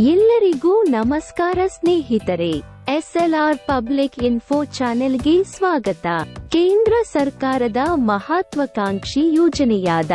ಎಲ್ಲರಿಗೂ ನಮಸ್ಕಾರ ಸ್ನೇಹಿತರೆ, ಎಸ್ಎಲ್ಆರ್ ಪಬ್ಲಿಕ್ ಇನ್ಫೋ ಚಾನೆಲ್ಗೆ ಸ್ವಾಗತ. ಕೇಂದ್ರ ಸರ್ಕಾರದ ಮಹತ್ವಾಕಾಂಕ್ಷಿ ಯೋಜನೆಯಾದ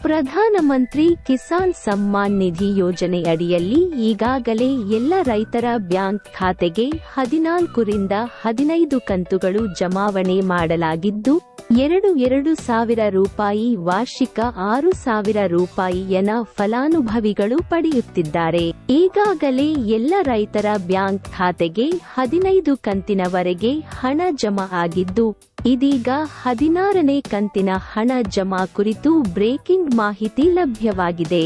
ಪ್ರಧಾನಮಂತ್ರಿ ಕಿಸಾನ್ ಸಮ್ಮಾನ್ ನಿಧಿ ಯೋಜನೆ ಅಡಿಯಲ್ಲಿ ಈಗಾಗಲೇ ಎಲ್ಲ ರೈತರ ಬ್ಯಾಂಕ್ ಖಾತೆಗೆ 14 ರಿಂದ 15 ಕಂತುಗಳು ಜಮಾವಣೆ ಮಾಡಲಾಗಿದ್ದು, 2,000 ರೂಪಾಯಿ ವಾರ್ಷಿಕ 6,000 ರೂಪಾಯಿಯನ್ನ ಫಲಾನುಭವಿಗಳು ಪಡೆಯುತ್ತಿದ್ದಾರೆ. ಈಗಾಗಲೇ ಎಲ್ಲ ರೈತರ ಬ್ಯಾಂಕ್ ಖಾತೆಗೆ 15 ಕಂತಿನವರೆಗೆ ಹಣ ಜಮಾ ಆಗಿದ್ದು, ಇದೀಗ 16ನೇ ಕಂತಿನ ಹಣ ಜಮಾ ಕುರಿತು ಬ್ರೇಕಿಂಗ್ ಮಾಹಿತಿ ಲಭ್ಯವಾಗಿದೆ.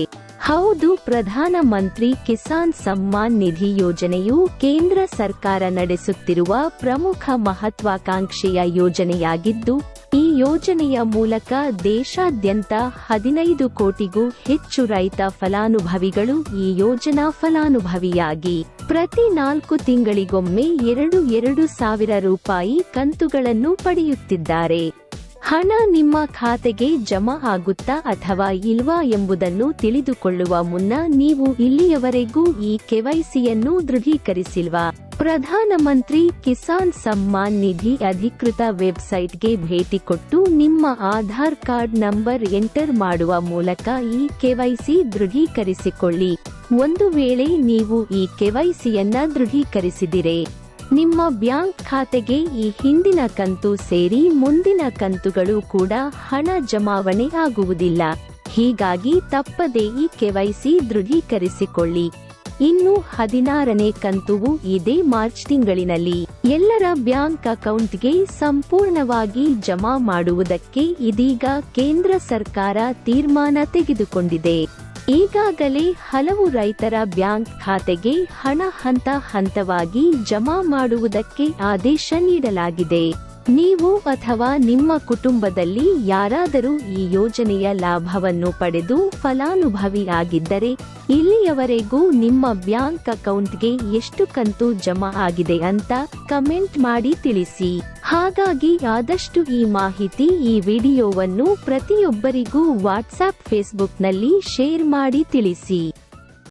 ಹೌದು, ಪ್ರಧಾನ ಮಂತ್ರಿ ಕಿಸಾನ್ ಸಮ್ಮಾನ್ ನಿಧಿ ಯೋಜನೆಯು ಕೇಂದ್ರ ಸರ್ಕಾರ ನಡೆಸುತ್ತಿರುವ ಪ್ರಮುಖ ಮಹತ್ವಾಕಾಂಕ್ಷೆಯ ಯೋಜನೆಯಾಗಿದ್ದು, ಈ ಯೋಜನೆಯ ಮೂಲಕ ದೇಶಾದ್ಯಂತ 15 ಕೋಟಿಗೂ ಹೆಚ್ಚು ರೈತ ಫಲಾನುಭವಿಗಳು ಈ ಯೋಜನಾ ಫಲಾನುಭವಿಯಾಗಿ ಪ್ರತಿ 4 ತಿಂಗಳಿಗೊಮ್ಮೆ 2,000 ರೂಪಾಯಿ ಕಂತುಗಳನ್ನು ಪಡೆಯುತ್ತಿದ್ದಾರೆ. ಹಣ ನಿಮ್ಮ ಖಾತೆಗೆ ಜಮಾ ಆಗುತ್ತಾ ಅಥವಾ ಇಲ್ವಾ ಎಂಬುದನ್ನು ತಿಳಿದುಕೊಳ್ಳುವ ಮುನ್ನ ನೀವು ಇಲ್ಲಿಯವರೆಗೂ ಈ ಕೆವೈಸಿಯನ್ನು ದೃಢೀಕರಿಸಿಲ್ವಾ? ಪ್ರಧಾನಮಂತ್ರಿ ಕಿಸಾನ್ ಸಮ್ಮಾನ್ ನಿಧಿ ಅಧಿಕೃತ ವೆಬ್ಸೈಟ್ಗೆ ಭೇಟಿ ಕೊಟ್ಟು ನಿಮ್ಮ ಆಧಾರ್ ಕಾರ್ಡ್ ನಂಬರ್ ಎಂಟರ್ ಮಾಡುವ ಮೂಲಕ ಈ ಕೆವೈಸಿ ದೃಢೀಕರಿಸಿಕೊಳ್ಳಿ. ಒಂದು ವೇಳೆ ನೀವು ಈ ಕೆವೈಸಿಯನ್ನ ದೃಢೀಕರಿಸಿದಿರೆ, ನಿಮ್ಮ ಬ್ಯಾಂಕ್ ಖಾತೆಗೆ ಈ ಹಿಂದಿನ ಕಂತು ಸೇರಿ ಮುಂದಿನ ಕಂತುಗಳು ಕೂಡ ಹಣ ಜಮಾವಣೆ ಆಗುವುದಿಲ್ಲ. ಹೀಗಾಗಿ ತಪ್ಪದೇ ಈ ಕೆವೈಸಿ ದೃಢೀಕರಿಸಿಕೊಳ್ಳಿ. ಇನ್ನು 16ನೇ ಕಂತುವು ಇದೇ ಮಾರ್ಚ್ ತಿಂಗಳಿನಲ್ಲಿ ಎಲ್ಲರ ಬ್ಯಾಂಕ್ ಅಕೌಂಟ್ಗೆ ಸಂಪೂರ್ಣವಾಗಿ ಜಮಾ ಮಾಡುವುದಕ್ಕೆ ಇದೀಗ ಕೇಂದ್ರ ಸರ್ಕಾರ ತೀರ್ಮಾನ ತೆಗೆದುಕೊಂಡಿದೆ. ಈಗಾಗಲೇ ಹಲವು ರೈತರ ಬ್ಯಾಂಕ್ ಖಾತೆಗೆ ಹಣ ಹಂತ ಹಂತವಾಗಿ ಜಮಾ ಮಾಡುವುದಕ್ಕೆ ಆದೇಶ ನೀಡಲಾಗಿದೆ. ನೀವು ಅಥವಾ ನಿಮ್ಮ ಕುಟುಂಬದಲ್ಲಿ ಯಾರಾದರೂ ಈ ಯೋಜನೆಯ ಲಾಭವನ್ನು ಪಡೆದು ಫಲಾನುಭವಿ ಆಗಿದ್ದರೆ, ಇಲ್ಲಿಯವರೆಗೂ ನಿಮ್ಮ ಬ್ಯಾಂಕ್ ಅಕೌಂಟ್ಗೆ ಎಷ್ಟು ಕಂತು ಜಮಾ ಆಗಿದೆ ಅಂತ ಕಮೆಂಟ್ ಮಾಡಿ ತಿಳಿಸಿ. ಹಾಗಾಗಿ ಆದಷ್ಟು ಈ ಮಾಹಿತಿ, ಈ ವಿಡಿಯೋವನ್ನು ಪ್ರತಿಯೊಬ್ಬರಿಗೂ ವಾಟ್ಸ್ಆಪ್, ಫೇಸ್ಬುಕ್ನಲ್ಲಿ ಶೇರ್ ಮಾಡಿ ತಿಳಿಸಿ.